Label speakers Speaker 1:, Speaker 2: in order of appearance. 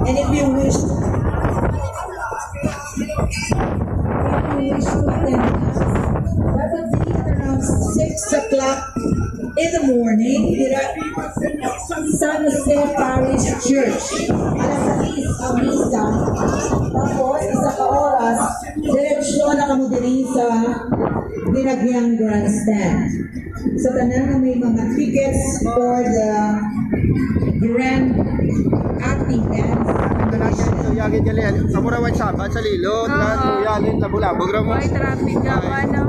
Speaker 1: And if you wish to attend Mass, that would be at around 6 o'clock in the morning here at San Jose Parish Church. Alas 6 ang misa. Tapos, isa ka oras, diretsyon na kamo din sa Dinagyang Grandstand. Sa tanan na may mga tickets for the grand acting dance.
Speaker 2: Yagin gali sa Murawan Sabat sa Lilot, na yalin labulabog ra mo.
Speaker 3: May traffic ka pa no.